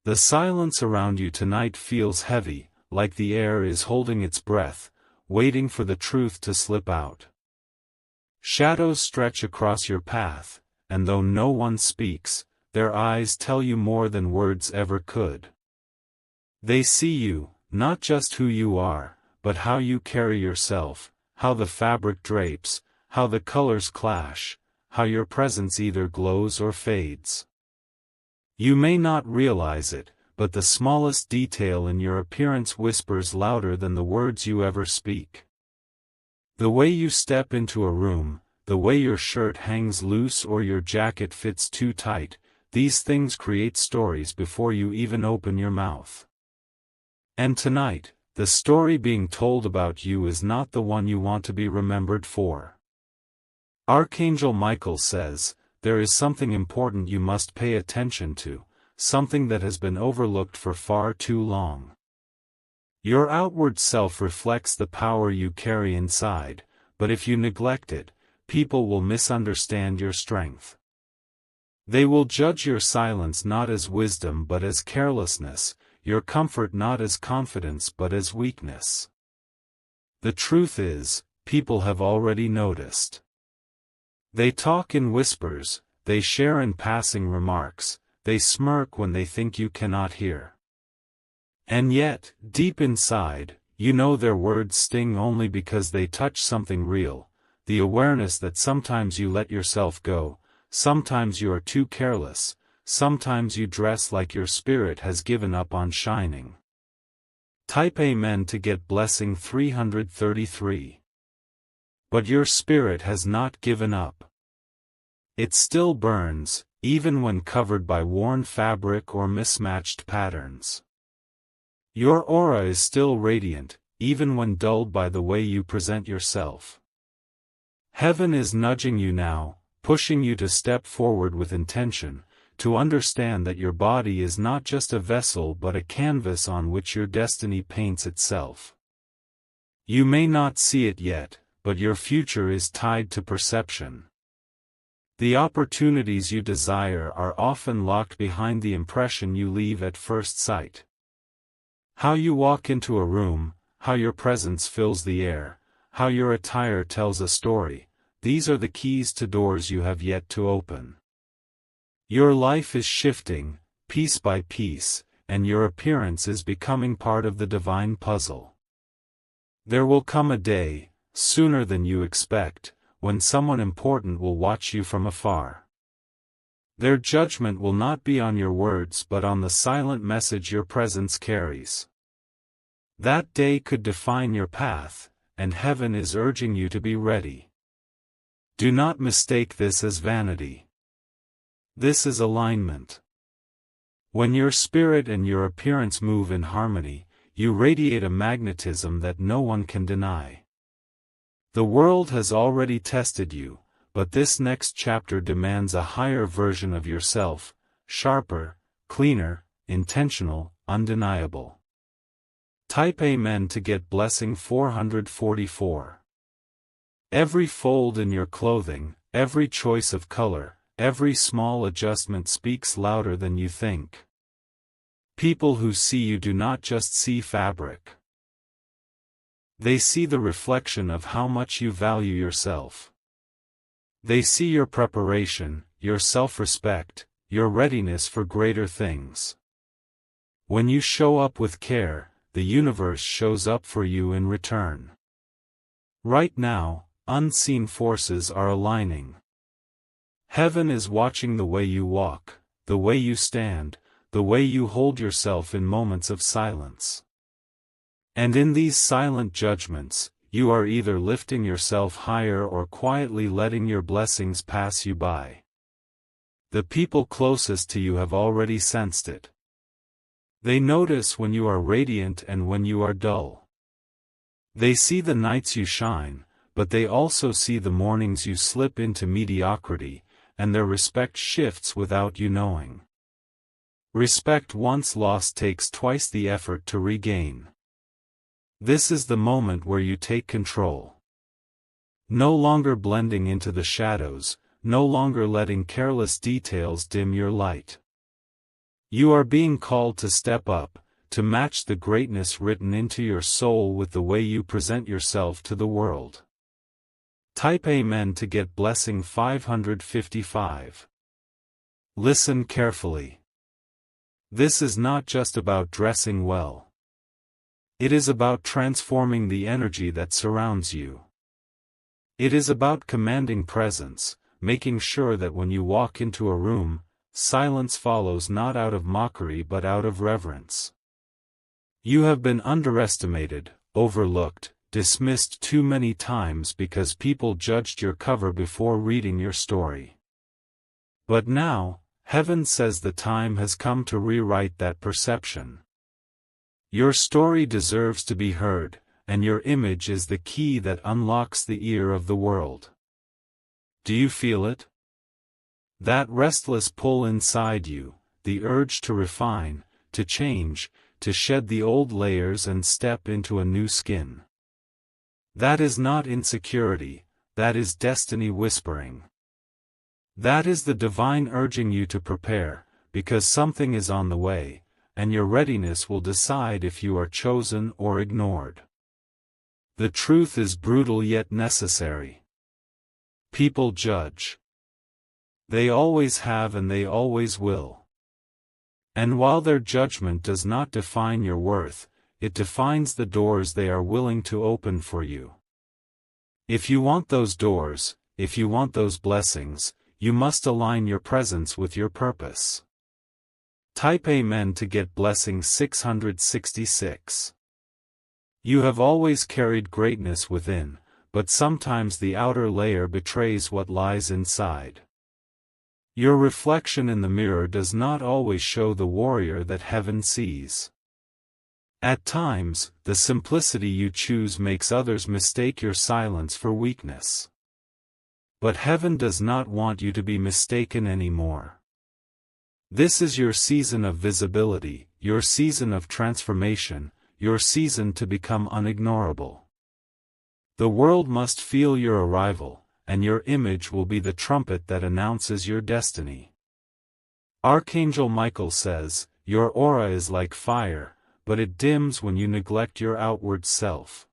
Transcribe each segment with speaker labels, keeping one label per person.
Speaker 1: The silence around you tonight feels heavy, like the air is holding its breath, waiting for the truth to slip out. Shadows stretch across your path, and though no one speaks, their eyes tell you more than words ever could. They see you, not just who you are, but how you carry yourself, how the fabric drapes, how the colors clash, how your presence either glows or fades. You may not realize it, but the smallest detail in your appearance whispers louder than the words you ever speak. The way you step into a room, the way your shirt hangs loose or your jacket fits too tight, these things create stories before you even open your mouth. And tonight, the story being told about you is not the one you want to be remembered for. Archangel Michael says, there is something important you must pay attention to, something that has been overlooked for far too long. Your outward self reflects the power you carry inside, but if you neglect it, people will misunderstand your strength. They will judge your silence not as wisdom but as carelessness, your comfort not as confidence but as weakness. The truth is, people have already noticed. They talk in whispers, they share in passing remarks, they smirk when they think you cannot hear. And yet, deep inside, you know their words sting only because they touch something real, the awareness that sometimes you let yourself go, sometimes you are too careless, sometimes you dress like your spirit has given up on shining. Type Amen to get blessing 333. But your spirit has not given up. It still burns, even when covered by worn fabric or mismatched patterns. Your aura is still radiant, even when dulled by the way you present yourself. Heaven is nudging you now, pushing you to step forward with intention, to understand that your body is not just a vessel but a canvas on which your destiny paints itself. You may not see it yet, but your future is tied to perception. The opportunities you desire are often locked behind the impression you leave at first sight. How you walk into a room, how your presence fills the air, how your attire tells a story, these are the keys to doors you have yet to open. Your life is shifting, piece by piece, and your appearance is becoming part of the divine puzzle. There will come a day, sooner than you expect, when someone important will watch you from afar. Their judgment will not be on your words but on the silent message your presence carries. That day could define your path, and heaven is urging you to be ready. Do not mistake this as vanity. This is alignment. When your spirit and your appearance move in harmony, you radiate a magnetism that no one can deny. The world has already tested you, but this next chapter demands a higher version of yourself, sharper, cleaner, intentional, undeniable. Type Amen to get blessing 444. Every fold in your clothing, every choice of color, every small adjustment speaks louder than you think. People who see you do not just see fabric. They see the reflection of how much you value yourself. They see your preparation, your self-respect, your readiness for greater things. When you show up with care, the universe shows up for you in return. Right now, unseen forces are aligning. Heaven is watching the way you walk, the way you stand, the way you hold yourself in moments of silence. And in these silent judgments, you are either lifting yourself higher or quietly letting your blessings pass you by. The people closest to you have already sensed it. They notice when you are radiant and when you are dull. They see the nights you shine, but they also see the mornings you slip into mediocrity, and their respect shifts without you knowing. Respect once lost takes twice the effort to regain. This is the moment where you take control. No longer blending into the shadows, no longer letting careless details dim your light. You are being called to step up, to match the greatness written into your soul with the way you present yourself to the world. Type Amen to get blessing 555. Listen carefully. This is not just about dressing well. It is about transforming the energy that surrounds you. It is about commanding presence, making sure that when you walk into a room, silence follows not out of mockery but out of reverence. You have been underestimated, overlooked, dismissed too many times because people judged your cover before reading your story. But now, heaven says the time has come to rewrite that perception. Your story deserves to be heard, and your image is the key that unlocks the ear of the world. Do you feel it? That restless pull inside you, the urge to refine, to change, to shed the old layers and step into a new skin. That is not insecurity, that is destiny whispering. That is the divine urging you to prepare, because something is on the way, and your readiness will decide if you are chosen or ignored. The truth is brutal yet necessary. People judge. They always have and they always will. And while their judgment does not define your worth, it defines the doors they are willing to open for you. If you want those doors, if you want those blessings, you must align your presence with your purpose. Type Amen to get blessing 666. You have always carried greatness within, but sometimes the outer layer betrays what lies inside. Your reflection in the mirror does not always show the warrior that heaven sees. At times, the simplicity you choose makes others mistake your silence for weakness. But heaven does not want you to be mistaken anymore. This is your season of visibility, your season of transformation, your season to become unignorable. The world must feel your arrival, and your image will be the trumpet that announces your destiny. Archangel Michael says, your aura is like fire, but it dims when you neglect your outward self.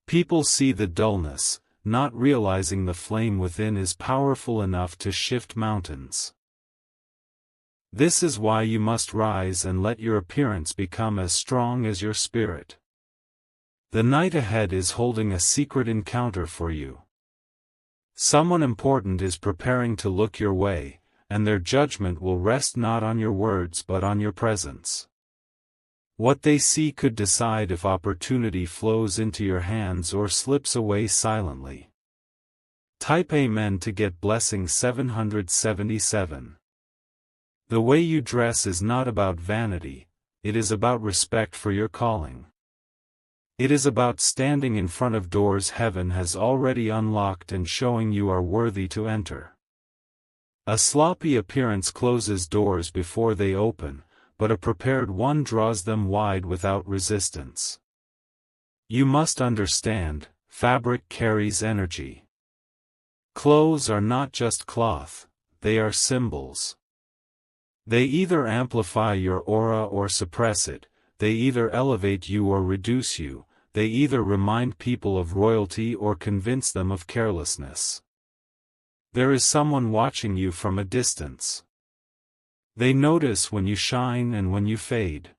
Speaker 1: People see the dullness, not realizing the flame within is powerful enough to shift mountains. This is why you must rise and let your appearance become as strong as your spirit. The night ahead is holding a secret encounter for you. Someone important is preparing to look your way, and their judgment will rest not on your words but on your presence. What they see could decide if opportunity flows into your hands or slips away silently. Type Amen to get blessing 777. The way you dress is not about vanity, it is about respect for your calling. It is about standing in front of doors heaven has already unlocked and showing you are worthy to enter. A sloppy appearance closes doors before they open, but a prepared one draws them wide without resistance. You must understand, fabric carries energy. Clothes are not just cloth, they are symbols. They either amplify your aura or suppress it, they either elevate you or reduce you, they either remind people of royalty or convince them of carelessness. There is someone watching you from a distance. They notice when you shine and when you fade.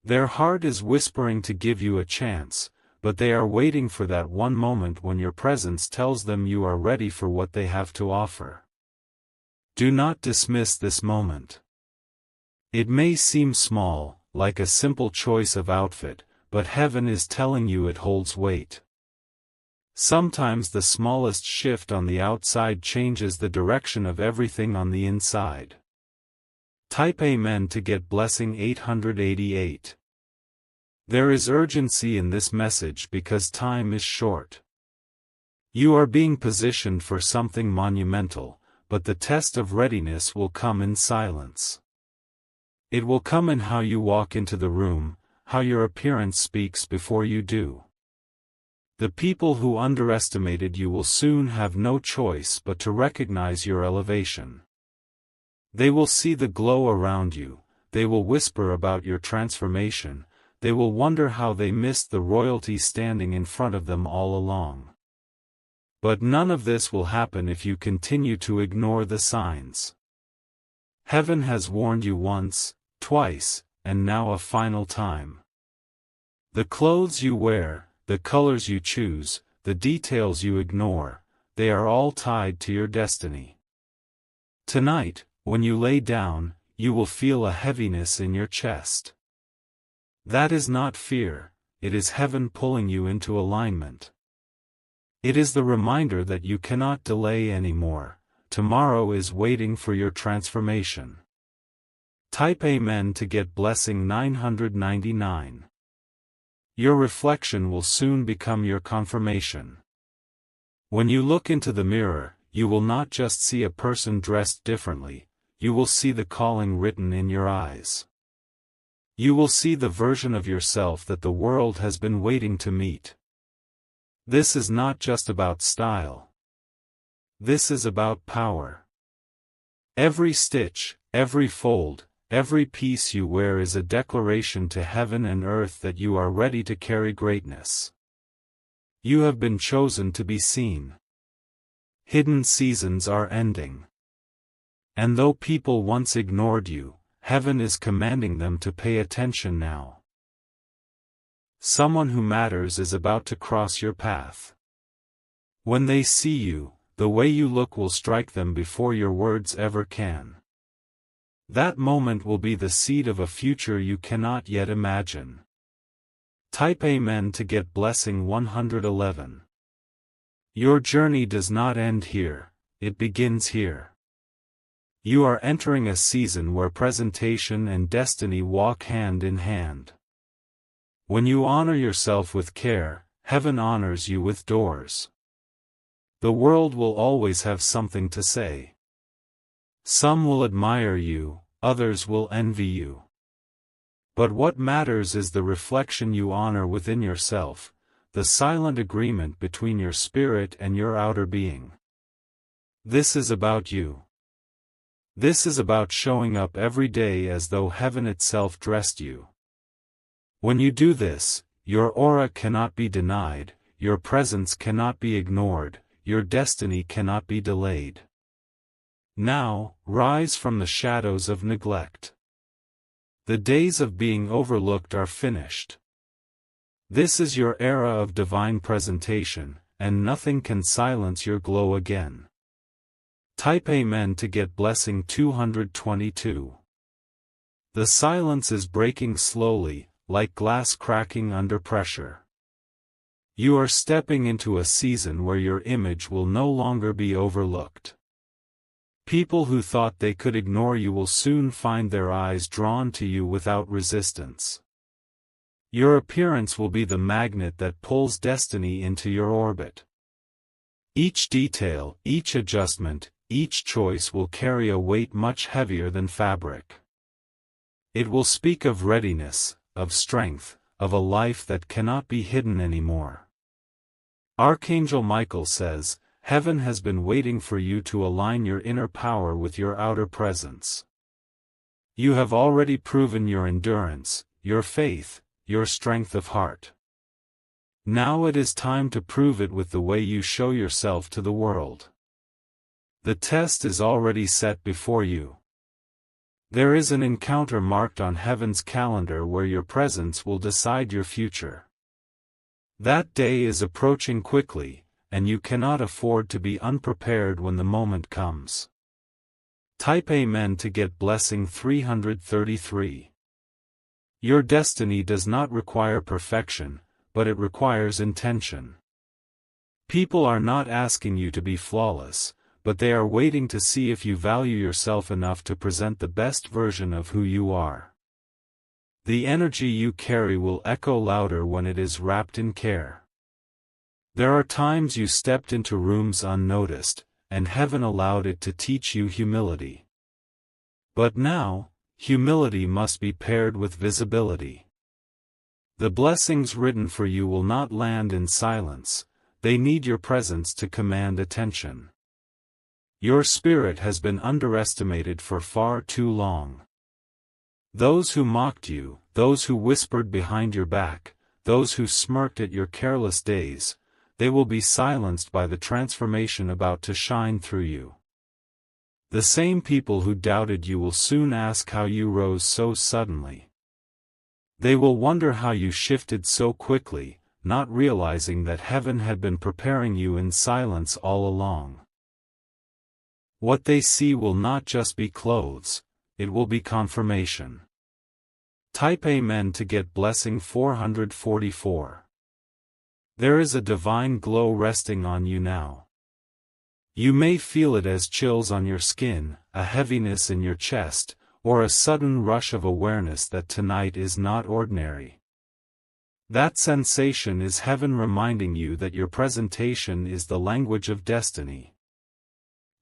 Speaker 1: Their heart is whispering to give you a chance, but they are waiting for that one moment when your presence tells them you are ready for what they have to offer. Do not dismiss this moment. It may seem small, like a simple choice of outfit, but heaven is telling you it holds weight. Sometimes the smallest shift on the outside changes the direction of everything on the inside. Type Amen to get blessing 888. There is urgency in this message because time is short. You are being positioned for something monumental, but the test of readiness will come in silence. It will come in how you walk into the room, how your appearance speaks before you do. The people who underestimated you will soon have no choice but to recognize your elevation. They will see the glow around you, they will whisper about your transformation, they will wonder how they missed the royalty standing in front of them all along. But none of this will happen if you continue to ignore the signs. Heaven has warned you once, twice, and now a final time. The clothes you wear, the colors you choose, the details you ignore, they are all tied to your destiny. Tonight, when you lay down, you will feel a heaviness in your chest. That is not fear, it is heaven pulling you into alignment. It is the reminder that you cannot delay anymore, tomorrow is waiting for your transformation. Type Amen to get blessing 999. Your reflection will soon become your confirmation. When you look into the mirror, you will not just see a person dressed differently, you will see the calling written in your eyes. You will see the version of yourself that the world has been waiting to meet. This is not just about style. This is about power. Every stitch, every fold, every piece you wear is a declaration to heaven and earth that you are ready to carry greatness. You have been chosen to be seen. Hidden seasons are ending. And though people once ignored you, heaven is commanding them to pay attention now. Someone who matters is about to cross your path. When they see you, the way you look will strike them before your words ever can. That moment will be the seed of a future you cannot yet imagine. Type Amen to get blessing 111. Your journey does not end here, it begins here. You are entering a season where presentation and destiny walk hand in hand. When you honor yourself with care, heaven honors you with doors. The world will always have something to say. Some will admire you, others will envy you. But what matters is the reflection you honor within yourself, the silent agreement between your spirit and your outer being. This is about you. This is about showing up every day as though heaven itself dressed you. When you do this, your aura cannot be denied, your presence cannot be ignored, your destiny cannot be delayed. Now, rise from the shadows of neglect. The days of being overlooked are finished. This is your era of divine presentation, and nothing can silence your glow again. Type Amen to get blessing 222. The silence is breaking slowly, like glass cracking under pressure. You are stepping into a season where your image will no longer be overlooked. People who thought they could ignore you will soon find their eyes drawn to you without resistance. Your appearance will be the magnet that pulls destiny into your orbit. Each detail, each adjustment, each choice will carry a weight much heavier than fabric. It will speak of readiness, of strength, of a life that cannot be hidden anymore. Archangel Michael says, heaven has been waiting for you to align your inner power with your outer presence. You have already proven your endurance, your faith, your strength of heart. Now it is time to prove it with the way you show yourself to the world. The test is already set before you. There is an encounter marked on heaven's calendar where your presence will decide your future. That day is approaching quickly, and you cannot afford to be unprepared when the moment comes. Type Amen to get blessing 333. Your destiny does not require perfection, but it requires intention. People are not asking you to be flawless, but they are waiting to see if you value yourself enough to present the best version of who you are. The energy you carry will echo louder when it is wrapped in care. There are times you stepped into rooms unnoticed, and heaven allowed it to teach you humility. But now, humility must be paired with visibility. The blessings written for you will not land in silence, they need your presence to command attention. Your spirit has been underestimated for far too long. Those who mocked you, those who whispered behind your back, those who smirked at your careless days, they will be silenced by the transformation about to shine through you. The same people who doubted you will soon ask how you rose so suddenly. They will wonder how you shifted so quickly, not realizing that heaven had been preparing you in silence all along. What they see will not just be clothes, it will be confirmation. Type Amen to get blessing 444. There is a divine glow resting on you now. You may feel it as chills on your skin, a heaviness in your chest, or a sudden rush of awareness that tonight is not ordinary. That sensation is heaven reminding you that your presentation is the language of destiny.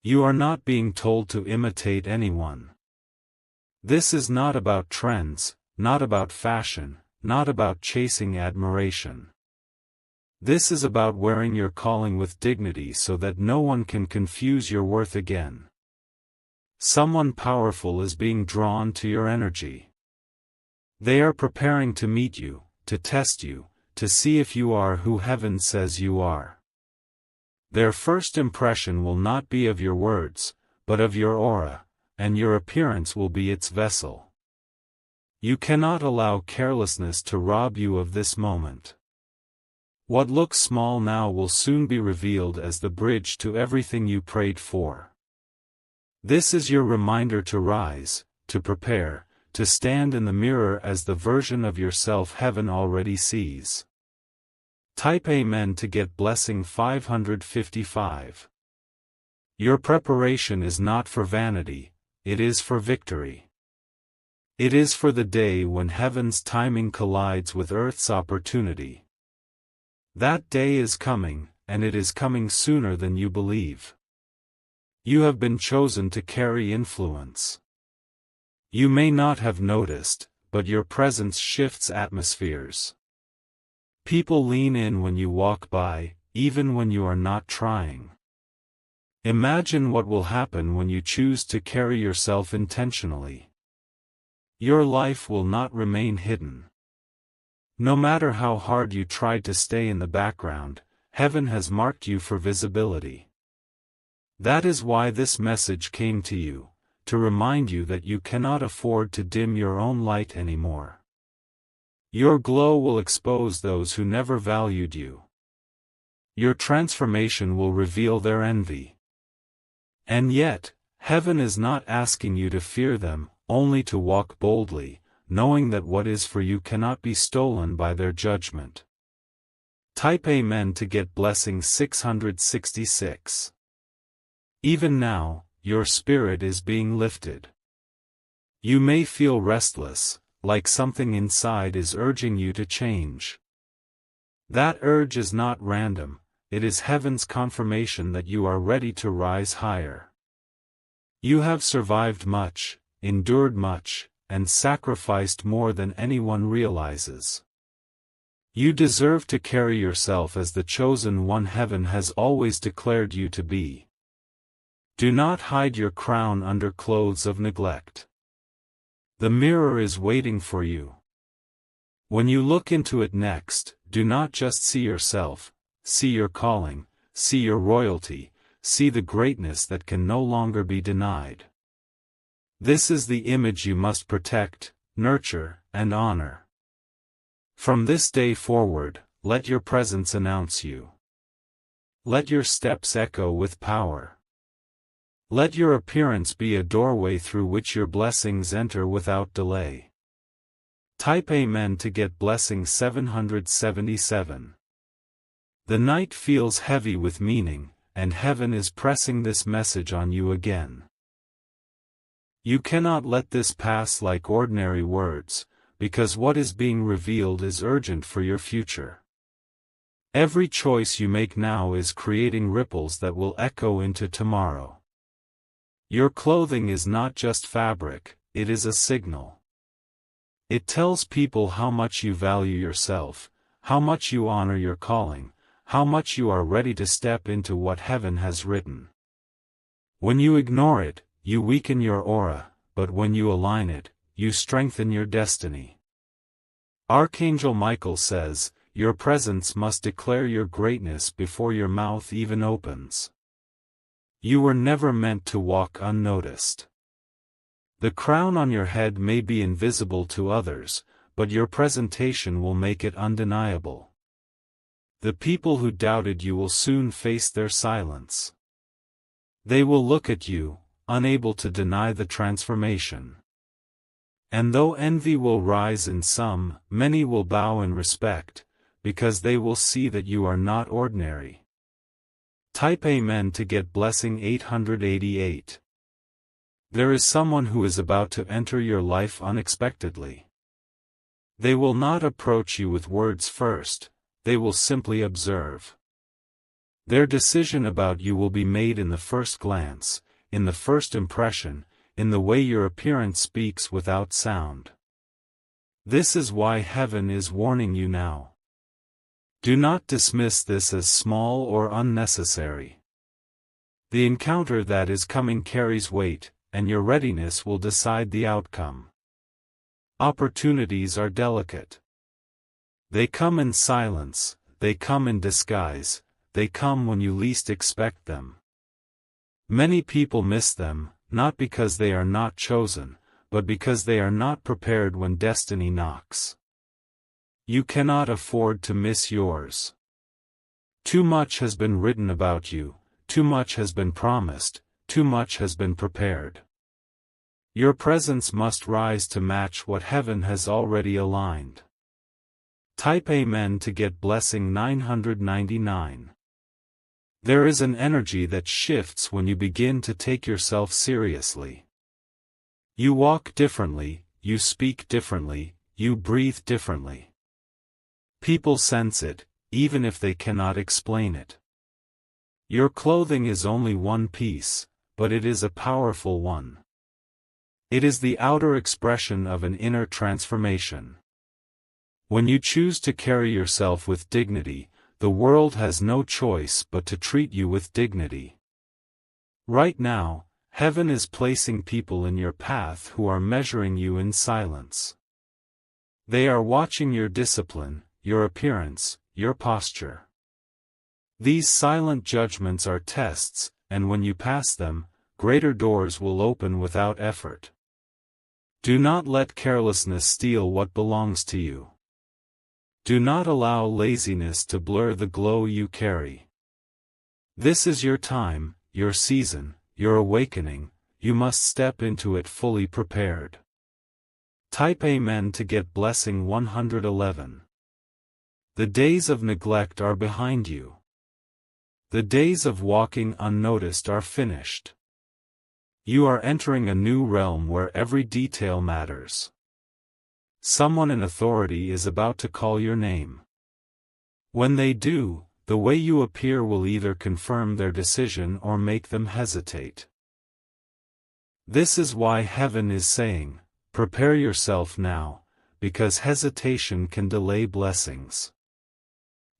Speaker 1: You are not being told to imitate anyone. This is not about trends, not about fashion, not about chasing admiration. This is about wearing your calling with dignity so that no one can confuse your worth again. Someone powerful is being drawn to your energy. They are preparing to meet you, to test you, to see if you are who heaven says you are. Their first impression will not be of your words, but of your aura, and your appearance will be its vessel. You cannot allow carelessness to rob you of this moment. What looks small now will soon be revealed as the bridge to everything you prayed for. This is your reminder to rise, to prepare, to stand in the mirror as the version of yourself heaven already sees. Type Amen to get blessing 555. Your preparation is not for vanity, it is for victory. It is for the day when heaven's timing collides with earth's opportunity. That day is coming, and it is coming sooner than you believe. You have been chosen to carry influence. You may not have noticed, but your presence shifts atmospheres. People lean in when you walk by, even when you are not trying. Imagine what will happen when you choose to carry yourself intentionally. Your life will not remain hidden. No matter how hard you tried to stay in the background, heaven has marked you for visibility. That is why this message came to you, to remind you that you cannot afford to dim your own light anymore. Your glow will expose those who never valued you. Your transformation will reveal their envy. And yet, heaven is not asking you to fear them, only to walk boldly, knowing that what is for you cannot be stolen by their judgment. Type Amen to get blessing 666. Even now, your spirit is being lifted. You may feel restless, like something inside is urging you to change. That urge is not random, it is heaven's confirmation that you are ready to rise higher. You have survived much, endured much, and sacrificed more than anyone realizes. You deserve to carry yourself as the chosen one heaven has always declared you to be. Do not hide your crown under clothes of neglect. The mirror is waiting for you. When you look into it next, do not just see yourself, see your calling, see your royalty, see the greatness that can no longer be denied. This is the image you must protect, nurture, and honor. From this day forward, let your presence announce you. Let your steps echo with power. Let your appearance be a doorway through which your blessings enter without delay. Type Amen to get blessing 777. The night feels heavy with meaning, and heaven is pressing this message on you again. You cannot let this pass like ordinary words, because what is being revealed is urgent for your future. Every choice you make now is creating ripples that will echo into tomorrow. Your clothing is not just fabric, it is a signal. It tells people how much you value yourself, how much you honor your calling, how much you are ready to step into what heaven has written. When you ignore it, you weaken your aura, but when you align it, you strengthen your destiny. Archangel Michael says, your presence must declare your greatness before your mouth even opens. You were never meant to walk unnoticed. The crown on your head may be invisible to others, but your presentation will make it undeniable. The people who doubted you will soon face their silence. They will look at you, unable to deny the transformation. And though envy will rise in some, many will bow in respect, because they will see that you are not ordinary. Type Amen to get blessing 888. There is someone who is about to enter your life unexpectedly. They will not approach you with words first, they will simply observe. Their decision about you will be made in the first glance, in the first impression, in the way your appearance speaks without sound. This is why heaven is warning you now. Do not dismiss this as small or unnecessary. The encounter that is coming carries weight, and your readiness will decide the outcome. Opportunities are delicate. They come in silence, they come in disguise, they come when you least expect them. Many people miss them, not because they are not chosen, but because they are not prepared when destiny knocks. You cannot afford to miss yours. Too much has been written about you, too much has been promised, too much has been prepared. Your presence must rise to match what heaven has already aligned. Type Amen to get blessing 999. There is an energy that shifts when you begin to take yourself seriously. You walk differently, you speak differently, you breathe differently. People sense it, even if they cannot explain it. Your clothing is only one piece, but it is a powerful one. It is the outer expression of an inner transformation. When you choose to carry yourself with dignity, the world has no choice but to treat you with dignity. Right now, heaven is placing people in your path who are measuring you in silence. They are watching your discipline, your appearance, your posture. These silent judgments are tests, and when you pass them, greater doors will open without effort. Do not let carelessness steal what belongs to you. Do not allow laziness to blur the glow you carry. This is your time, your season, your awakening, you must step into it fully prepared. Type Amen to get blessing 111. The days of neglect are behind you. The days of walking unnoticed are finished. You are entering a new realm where every detail matters. Someone in authority is about to call your name. When they do, the way you appear will either confirm their decision or make them hesitate. This is why heaven is saying, prepare yourself now, because hesitation can delay blessings.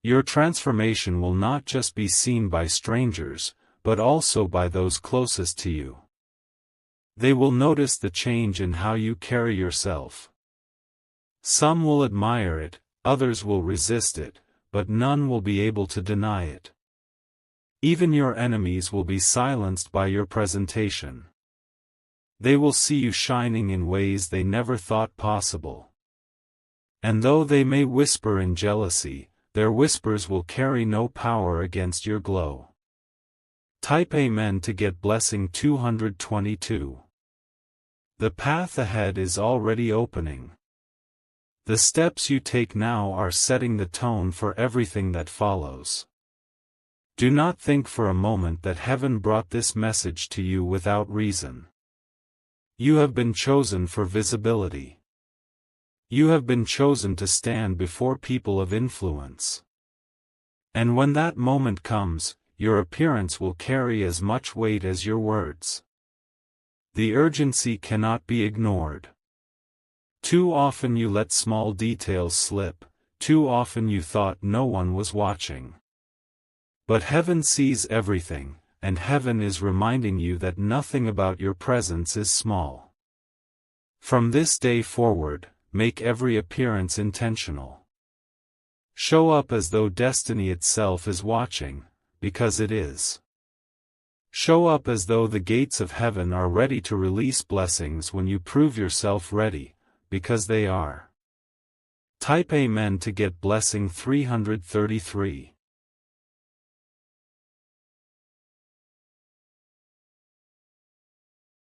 Speaker 1: Your transformation will not just be seen by strangers, but also by those closest to you. They will notice the change in how you carry yourself. Some will admire it, others will resist it, but none will be able to deny it. Even your enemies will be silenced by your presentation. They will see you shining in ways they never thought possible. And though they may whisper in jealousy, their whispers will carry no power against your glow. Type Amen to get blessing 222. The path ahead is already opening. The steps you take now are setting the tone for everything that follows. Do not think for a moment that heaven brought this message to you without reason. You have been chosen for visibility. You have been chosen to stand before people of influence. And when that moment comes, your appearance will carry as much weight as your words. The urgency cannot be ignored. Too often you let small details slip, too often you thought no one was watching. But heaven sees everything, and heaven is reminding you that nothing about your presence is small. From this day forward, make every appearance intentional. Show up as though destiny itself is watching, because it is. Show up as though the gates of heaven are ready to release blessings when you prove yourself ready, because they are. Type Amen to get blessing 333.